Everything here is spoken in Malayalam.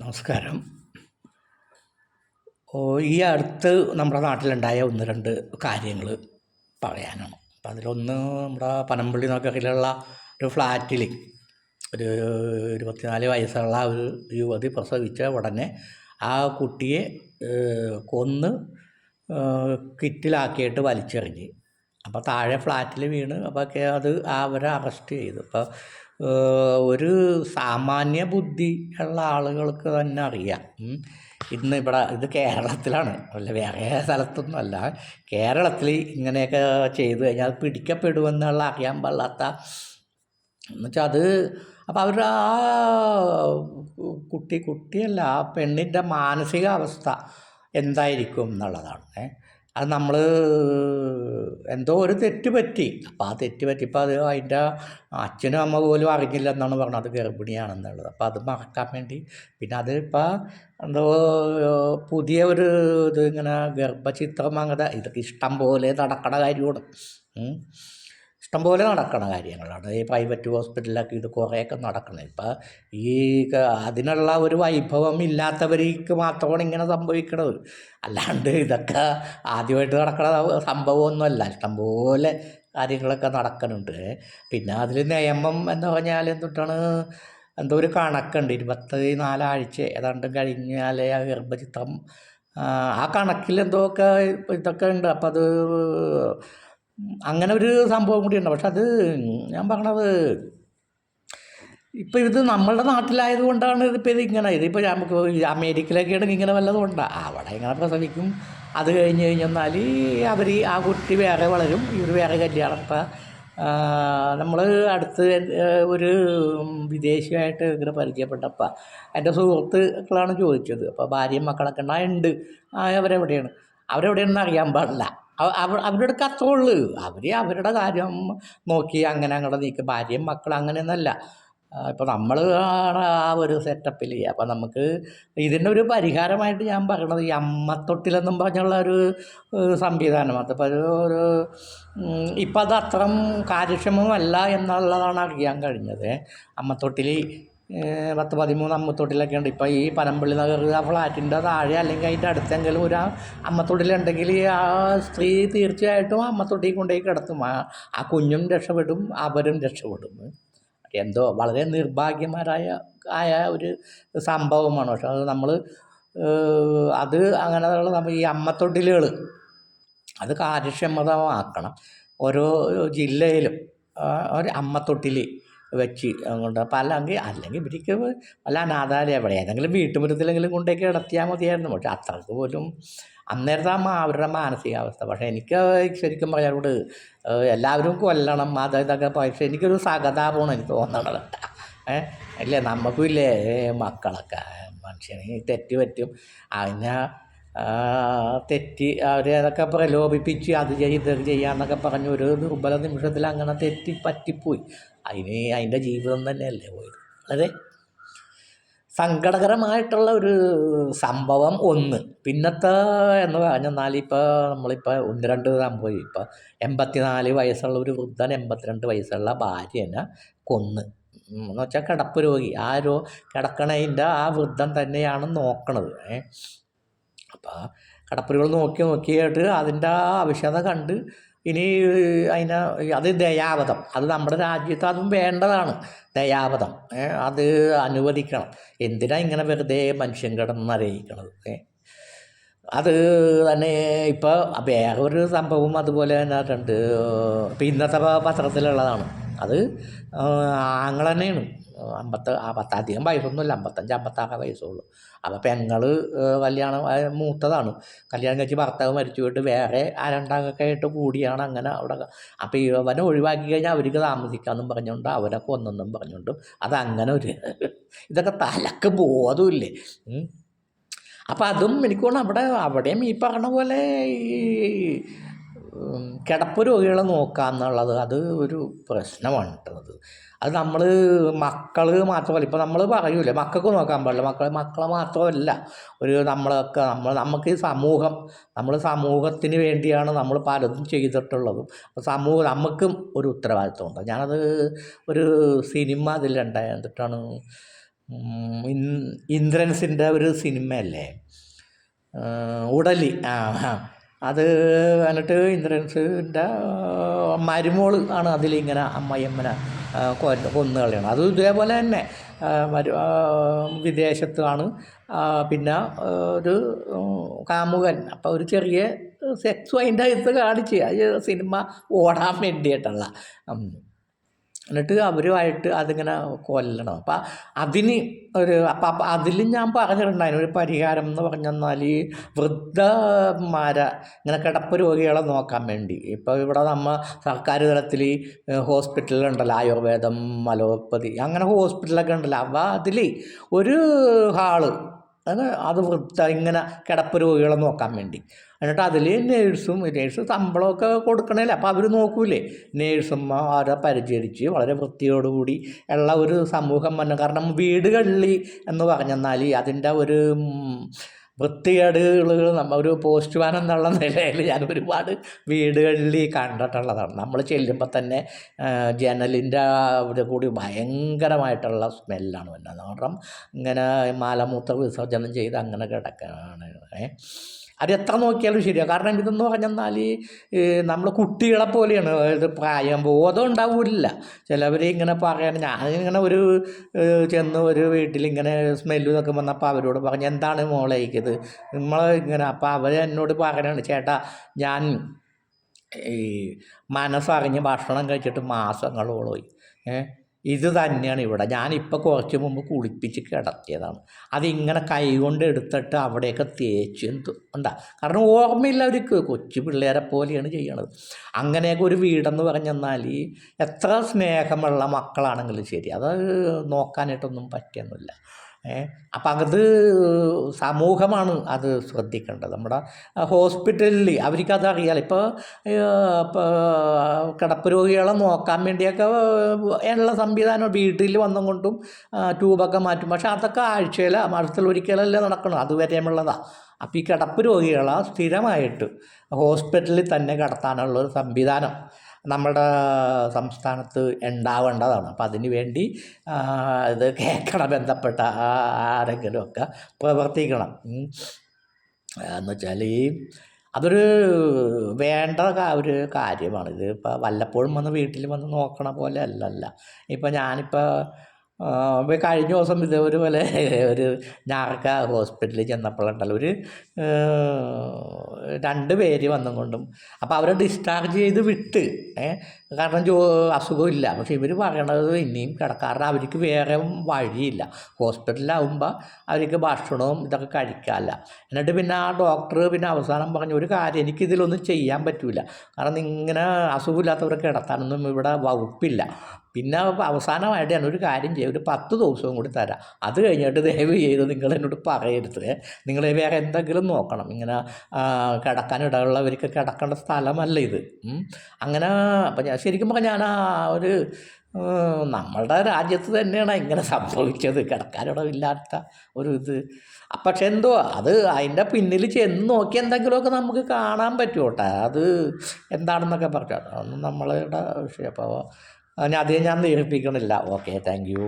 നമസ്കാരം. ഈ അടുത്ത് നമ്മുടെ നാട്ടിലുണ്ടായ ഒന്ന് രണ്ട് കാര്യങ്ങൾ പറയാനാണ്. അപ്പം അതിലൊന്ന്, നമ്മുടെ പനമ്പള്ളി നഗറിലുള്ള ഒരു ഫ്ലാറ്റിൽ ഒരു 24 വയസ്സുള്ള ഒരു യുവതി പ്രസവിച്ച ഉടനെ ആ കുട്ടിയെ കൊന്ന് കിറ്റിലാക്കിയിട്ട് വലിച്ചെറിഞ്ഞ്. അപ്പോൾ താഴെ ഫ്ലാറ്റിൽ വീണ്. അപ്പോൾ അത് അവരെ അറസ്റ്റ് ചെയ്തു. അപ്പോൾ ഒരു സാമാന്യ ബുദ്ധി ഉള്ള ആളുകൾക്ക് തന്നെ അറിയാം. ഇന്ന് ഇത് കേരളത്തിലാണ്, അല്ല വേറെ സ്ഥലത്തൊന്നുമല്ല. കേരളത്തിൽ ഇങ്ങനെയൊക്കെ ചെയ്തു കഴിഞ്ഞാൽ അത് പിടിക്കപ്പെടുമെന്നുള്ള അറിയാൻ പാടില്ലാത്ത എന്നുവെച്ചാൽ അത്. അപ്പോൾ അവരുടെ ആ കുട്ടിയല്ല, ആ പെണ്ണിൻ്റെ മാനസികാവസ്ഥ എന്തായിരിക്കും എന്നുള്ളതാണ്. അത് നമ്മൾ എന്തോ ഒരു തെറ്റ് പറ്റി. അപ്പോൾ ആ തെറ്റ് പറ്റിയപ്പോൾ അത് അതിൻ്റെ അച്ഛനും അമ്മ പോലും അറിഞ്ഞില്ല എന്നാണ് പറഞ്ഞത്, അത് ഗർഭിണിയാണെന്നുള്ളത്. അപ്പോൾ അത് മറക്കാൻ വേണ്ടി പിന്നെ അത് ഇപ്പോൾ എന്തോ പുതിയ ഒരു ഇത് ഇങ്ങനെ ഗർഭചിത്രം അങ്ങനെ ഇതൊക്കെ ഇഷ്ടം പോലെ നടക്കണ കാര്യമാണ്. ഇഷ്ടംപോലെ നടക്കണ കാര്യങ്ങളാണ് ഈ പ്രൈവറ്റ് ഹോസ്പിറ്റലിലൊക്കെ. ഇത് കുറേയൊക്കെ നടക്കണം. ഇപ്പം ഈ അതിനുള്ള ഒരു വൈഭവം ഇല്ലാത്തവർക്ക് മാത്രമാണ് ഇങ്ങനെ സംഭവിക്കണത്. അല്ലാണ്ട് ഇതൊക്കെ ആദ്യമായിട്ട് നടക്കണ സംഭവമൊന്നുമല്ല. ഇഷ്ടംപോലെ കാര്യങ്ങളൊക്കെ നടക്കുന്നുണ്ട്. പിന്നെ അതിൽ നിയമം എന്ന് പറഞ്ഞാൽ എന്തിട്ടാണ്, എന്തോ ഒരു കണക്കുണ്ട്, 24 ആഴ്ച ഏതാണ്ട് കഴിഞ്ഞാൽ ആ ഗർഭചിത്രം, ആ കണക്കിൽ എന്തൊക്കെ ഇതൊക്കെ ഉണ്ട്. അപ്പം അത് അങ്ങനെ ഒരു സംഭവം കൂടിയുണ്ട്. പക്ഷെ അത് ഞാൻ പറഞ്ഞത്, ഇപ്പം ഇത് നമ്മളുടെ നാട്ടിലായത് കൊണ്ടാണ് ഇതിപ്പോൾ നമുക്ക് അമേരിക്കയിലൊക്കെ ആണെങ്കിൽ ഇങ്ങനെ വല്ലതും ഉണ്ടാകും. അവിടെ ഇങ്ങനെ പ്രസവിക്കും. അത് കഴിഞ്ഞ് കഴിഞ്ഞാൽ ആ കുട്ടി വേറെ വളരും, ഇവർ വേറെ കല്യാണം. ഇപ്പം നമ്മൾ അടുത്ത് ഒരു വിദേശിയായിട്ട് ഇങ്ങനെ പരിചയപ്പെട്ടപ്പോൾ എൻ്റെ സുഹൃത്തുക്കളാണ് ചോദിച്ചത്. അപ്പോൾ ഭാര്യയും മക്കളൊക്കെ ഉണ്ട്. അവരെവിടെയാണെന്ന് അറിയാൻ പാടില്ല. അവരുടെ അത്രേ ഉള്ളൂ. അവരുടെ കാര്യം നോക്കി അങ്ങനെ അങ്ങോട്ട് നീക്കുക. ഭാര്യയും മക്കളും അങ്ങനെയൊന്നല്ല. ഇപ്പോൾ നമ്മൾ ആ ഒരു സെറ്റപ്പിൽ. അപ്പോൾ നമുക്ക് ഇതിനൊരു പരിഹാരമായിട്ട് ഞാൻ പറയണത് ഈ അമ്മത്തൊട്ടിലെന്നും പറഞ്ഞുള്ള ഒരു സംവിധാനം. അതിപ്പോൾ ഒരു ഇപ്പം അത് അത്രയും കാര്യക്ഷമമല്ല എന്നുള്ളതാണ് അറിയാൻ കഴിഞ്ഞത്. അമ്മത്തൊട്ടിൽ 10-13 അമ്മത്തൊട്ടിലൊക്കെ ഉണ്ട്. ഇപ്പോൾ ഈ പനമ്പള്ളി നഗർ ആ ഫ്ലാറ്റിൻ്റെ താഴെ അല്ലെങ്കിൽ അതിൻ്റെ അടുത്തെങ്കിലും ഒരു അമ്മത്തൊട്ടിലുണ്ടെങ്കിൽ ആ സ്ത്രീ തീർച്ചയായിട്ടും അമ്മത്തൊട്ടിൽ കൊണ്ടുപോയി കിടത്തും. ആ കുഞ്ഞും രക്ഷപ്പെടും, അവരും രക്ഷപ്പെടും. എന്തോ വളരെ നിർഭാഗ്യകരമായ ഒരു സംഭവമാണ്. പക്ഷെ അത് നമ്മൾ അങ്ങനെയുള്ള നമ്മൾ ഈ അമ്മത്തൊട്ടിലുകൾ അത് കാര്യക്ഷമതമാക്കണം. ഓരോ ജില്ലയിലും ഒരു അമ്മത്തൊട്ടിൽ വെച്ച് കൊണ്ട്. അപ്പം അല്ലെങ്കിൽ ഇവർക്ക് വല്ല അനാഥാലയം എവിടെ ഏതെങ്കിലും വീട്ടുമുറ്റത്തിലെങ്കിലും കൊണ്ടേക്ക് കിടത്തിയാൽ മതിയായിരുന്നു. പക്ഷെ അത്രക്ക് പോലും അന്നേരത്തെ അവരുടെ മാനസികാവസ്ഥ. പക്ഷേ എനിക്ക് ശരിക്കും പറയാനോട് എല്ലാവരും കൊല്ലണം ഇതൊക്കെ. പക്ഷേ എനിക്കൊരു സഹതാപമാണ് എനിക്ക് തോന്നണത്. ഇല്ലേ, നമുക്കും ഇല്ലേ മക്കളൊക്കെ. മനുഷ്യന് തെറ്റ് പറ്റും. അതിനെ തെറ്റി അവരെ അതൊക്കെ പ്രലോഭിപ്പിച്ച് അത് ചെയ്യാന്നൊക്കെ പറഞ്ഞ് ഒരു ദുർബല നിമിഷത്തിൽ അങ്ങനെ പറ്റിപ്പോയി. അതിൻ്റെ ജീവിതം തന്നെയല്ലേ പോയത്. വളരെ സങ്കടകരമായിട്ടുള്ള ഒരു സംഭവം ഒന്ന്. പിന്നത്തെ എന്ന് പറഞ്ഞാൽ നമ്മളിപ്പോൾ 1-2 സംഭവം. ഇപ്പം 84 വയസ്സുള്ള ഒരു വൃദ്ധൻ 82 വയസ്സുള്ള ഭാര്യനെ കൊന്ന്. എന്ന് വെച്ചാൽ കിടപ്പ് രോഗി. കിടക്കണതിൻ്റെ ആ വൃദ്ധൻ തന്നെയാണ് നോക്കണത്. അപ്പോൾ കിടപ്പ് രോഗികൾ നോക്കിയിട്ട് അതിൻ്റെ ആ ആവശ്യകത കണ്ട് ഇനി അത് ദയാവധം. അത് നമ്മുടെ രാജ്യത്ത് അതും വേണ്ടതാണ്, ദയാവധം. അത് അനുവദിക്കണം. എന്തിനാ ഇങ്ങനെ വെറുതെ മനുഷ്യൻ കിടന്നറിയിക്കണത്? അത് തന്നെ. ഇപ്പോൾ വേറൊരു സംഭവം അതുപോലെ തന്നെ ഉണ്ട്. ഇപ്പം ഇന്നത്തെ പത്രത്തിലുള്ളതാണ്. അത് ആങ്ങൾ തന്നെയാണ്. അധികം വയസ്സൊന്നുമില്ല, 55-56 വയസ്സുള്ളൂ. അപ്പോൾ പെങ്ങൾ കല്യാണം മൂത്തതാണ്. കല്യാണം കഴിച്ച് ഭർത്താവ് മരിച്ചു പോയിട്ട് വേറെ രണ്ടാമൊക്കെ ആയിട്ട് കൂടിയാണ് അങ്ങനെ അവിടെ. അപ്പോൾ അവനെ ഒഴിവാക്കി കഴിഞ്ഞാൽ അവർക്ക് താമസിക്കാമെന്നും പറഞ്ഞുകൊണ്ട് അവനെ കൊന്നെന്നും പറഞ്ഞുകൊണ്ടും അതങ്ങനെ ഒരു ഇതൊക്കെ തലക്ക് ബോധമില്ലേ. അപ്പം അതും എനിക്ക് തോന്നുന്നു അവിടെയും ഈ പറഞ്ഞ പോലെ ഈ കിടപ്പ് രോഗികളെ നോക്കുക എന്നുള്ളത് അത് ഒരു പ്രശ്നമാണ് കേട്ടത്. അത് നമ്മൾ മക്കൾ മാത്രമല്ല. ഇപ്പോൾ നമ്മൾ പറയൂലേ മക്കൾക്ക് നോക്കാൻ പാടില്ല. മക്കളെ മാത്രമല്ല, നമുക്ക് ഈ നമ്മൾ സമൂഹത്തിന് വേണ്ടിയാണ് നമ്മൾ പലതും ചെയ്തിട്ടുള്ളതും. നമുക്കും ഒരു ഉത്തരവാദിത്വമുണ്ട്. ഞാനത് ഒരു സിനിമ അതിലുണ്ടായ എന്നിട്ടാണ് ഇന്ദ്രൻസിൻ്റെ ഒരു സിനിമയല്ലേ, ഉടലി. ആ ആ അത് എന്നിട്ട് ഇന്ദ്രൻസിൻ്റെ മരുമോൾ ആണ് അതിലിങ്ങനെ അമ്മയമ്മനെ കൊന്നു കളയണം. അത് ഇതേപോലെ തന്നെ വിദേശത്താണ്. പിന്നെ ഒരു കാമുകൻ, അപ്പോൾ ഒരു ചെറിയ സെക്സ് അതിൻ്റെ അകത്ത് കാണിച്ച് അത് സിനിമ ഓടാൻ വേണ്ടിയിട്ടുള്ള. എന്നിട്ട് അവരുമായിട്ട് അതിങ്ങനെ കൊല്ലണം. അപ്പം അതിന് അപ്പം അതിലും ഞാൻ പറഞ്ഞിട്ടുണ്ടായിരുന്നു ഒരു പരിഹാരം എന്ന് പറഞ്ഞെന്നാൽ ഈ വൃദ്ധന്മാരെ ഇങ്ങനെ കിടപ്പ് രോഗികളെ നോക്കാൻ വേണ്ടി. ഇപ്പോൾ ഇവിടെ സർക്കാർ തലത്തിൽ ഹോസ്പിറ്റലുണ്ടല്ലോ, ആയുർവേദം, അലോപ്പതി, അങ്ങനെ ഹോസ്പിറ്റലൊക്കെ ഉണ്ടല്ലോ. അപ്പോൾ അതിൽ ഒരു ഹാള് അത് ഇങ്ങനെ കിടപ്പ് രോഗികളെ നോക്കാൻ വേണ്ടി. എന്നിട്ട് അതിൽ നേഴ്സ് ശമ്പളമൊക്കെ കൊടുക്കണേല്ലേ, അപ്പോൾ അവർ നോക്കൂലേ, നേഴ്സുമാരെ പരിചരിച്ച് വളരെ വൃത്തിയോടുകൂടി ഉള്ള ഒരു സമൂഹം വന്നു. കാരണം വീടുകളിൽ എന്ന് പറഞ്ഞെന്നാൽ അതിൻ്റെ ഒരു വൃത്തികേടുകൾ ഒരു പോസ്റ്റ്മാൻ എന്നുള്ള നിലയിൽ ഞാൻ ഒരുപാട് വീടുകളിൽ കണ്ടിട്ടുള്ളതാണ്. നമ്മൾ ചെല്ലുമ്പോൾ തന്നെ ജനലിൻ്റെ അവിടെ കൂടി ഭയങ്കരമായിട്ടുള്ള സ്മെല്ലാണ് വരുന്നത്. കാരണം ഇങ്ങനെ മാലമൂത്ര വിസർജനം ചെയ്ത് അങ്ങനെ കിടക്കുകയാണ്. അത് എത്ര നോക്കിയാലും ശരിയാണ്. കാരണം ഇതെന്ന് പറഞ്ഞെന്നാൽ നമ്മൾ കുട്ടികളെ പോലെയാണ്. ഇത് പ്രായം ബോധം ഉണ്ടാവില്ല. ചിലവർ ഇങ്ങനെ പറയാൻ, ഞാനിങ്ങനെ ഒരു ചെന്ന് ഒരു വീട്ടിലിങ്ങനെ സ്മെല്ല് ഇതൊക്കെ വന്നപ്പോൾ അവരോട് പറഞ്ഞു, എന്താണ് മോളെ ഇത് നമ്മൾ ഇങ്ങനെ. അപ്പോൾ അവർ എന്നോട് പറയണതാണ്, ചേട്ടാ ഞാൻ ഈ മനസ്സറിഞ്ഞ് ഭക്ഷണം കഴിച്ചിട്ട് മാസങ്ങളോളമായി. ഇത് തന്നെയാണ് ഇവിടെ. ഞാനിപ്പോൾ കുറച്ച് മുമ്പ് കുളിപ്പിച്ച് കിടത്തിയതാണ്. അതിങ്ങനെ കൈകൊണ്ട് എടുത്തിട്ട് അവിടെയൊക്കെ തേച്ച് ഉണ്ടാ. കാരണം ഓർമ്മയില്ല അവർക്ക്, കൊച്ചു പിള്ളേരെ പോലെയാണ് ചെയ്യണത്. അങ്ങനെയൊക്കെ ഒരു വീടെന്ന് പറഞ്ഞെന്നാൽ എത്ര സ്നേഹമുള്ള മക്കളാണെങ്കിലും ശരി, അത് നോക്കാനായിട്ടൊന്നും പറ്റുന്നില്ല. അപ്പം അത് സമൂഹമാണ് അത് ശ്രദ്ധിക്കേണ്ടത്. നമ്മുടെ ഹോസ്പിറ്റലിൽ അവർക്കത് അറിയാലോ. ഇപ്പോൾ കിടപ്പ് രോഗികളെ നോക്കാൻ വേണ്ടിയൊക്കെ ഉള്ള സംവിധാനം വീട്ടിൽ വന്നും കൊണ്ടും ട്യൂബൊക്കെ മാറ്റും. പക്ഷെ അതൊക്കെ ആഴ്ചയിൽ മാസത്തിലൊരിക്കലല്ലേ നടക്കണം, അതുവരെയുള്ളതാണ്. അപ്പോൾ ഈ കിടപ്പ് രോഗികളെ സ്ഥിരമായിട്ട് ഹോസ്പിറ്റലിൽ തന്നെ കിടത്താനുള്ളൊരു സംവിധാനം നമ്മുടെ സംസ്ഥാനത്ത് ഉണ്ടാവേണ്ടതാണ്. അപ്പം അതിന് വേണ്ടി ഇത് കേൾക്കണം, ബന്ധപ്പെട്ട ആരെങ്കിലുമൊക്കെ പ്രവർത്തിക്കണം. എന്ന് വെച്ചാൽ അതൊരു വേണ്ട ഒരു കാര്യമാണ്. ഇത് ഇപ്പോൾ വല്ലപ്പോഴും വന്ന് വീട്ടിൽ വന്ന് നോക്കണ പോലെ അല്ലല്ല. ഇപ്പം ഞാനിപ്പോൾ കഴിഞ്ഞ ദിവസം ഇതേപോലെ ഒരു ഞായറാഴ്ച ഹോസ്പിറ്റലിൽ ചെന്നപ്പോഴുണ്ടല്ലോ ഒരു 2 പേര് വന്നും കൊണ്ടും. അപ്പോൾ അവരെ ഡിസ്ചാർജ് ചെയ്ത് വിട്ട്, കാരണം അസുഖമില്ല. പക്ഷെ ഇവർ പറയണത് ഇനിയും കിടക്കാറ് അവർക്ക് വേറെ വഴിയില്ല. ഹോസ്പിറ്റലിലാവുമ്പോൾ അവർക്ക് ഭക്ഷണവും ഇതൊക്കെ കഴിക്കാമല്ല. എന്നിട്ട് പിന്നെ ആ ഡോക്ടർ പിന്നെ അവസാനം പറഞ്ഞു, ഒരു കാര്യം എനിക്കിതിലൊന്നും ചെയ്യാൻ പറ്റില്ല, കാരണം ഇങ്ങനെ അസുഖമില്ലാത്തവരെ കിടത്താനൊന്നും ഇവിടെ വകുപ്പില്ല. പിന്നെ അവസാനമായിട്ട് ഞാനൊരു കാര്യം ചെയ്യും, ഒരു 10 ദിവസവും കൂടി തരാം. അത് കഴിഞ്ഞിട്ട് ദയവ് ചെയ്ത് നിങ്ങൾ എന്നോട് പറയരുത്, നിങ്ങൾ വേറെ എന്തെങ്കിലും നോക്കണം. ഇങ്ങനെ കിടക്കാനിടമുള്ളവർക്ക് കിടക്കേണ്ട സ്ഥലമല്ല ഇത്. അങ്ങനെ അപ്പം ഞാൻ ശരിക്കും പറഞ്ഞാൽ ഞാൻ ഒരു നമ്മളുടെ രാജ്യത്ത് തന്നെയാണ് ഇങ്ങനെ സംഭവിച്ചത്, കിടക്കാനിടമില്ലാത്ത ഒരു ഇത്. പക്ഷെ എന്തോ അത് അതിൻ്റെ പിന്നിൽ ചെന്ന് നോക്കി എന്തെങ്കിലുമൊക്കെ നമുക്ക് കാണാൻ പറ്റുമോട്ടെ, അത് എന്താണെന്നൊക്കെ പറഞ്ഞാൽ അതൊന്നും നമ്മളുടെ വിഷയം. അപ്പോൾ അധികം ഞാൻ ദീർഘിപ്പിക്കണില്ല. Okay, thank you.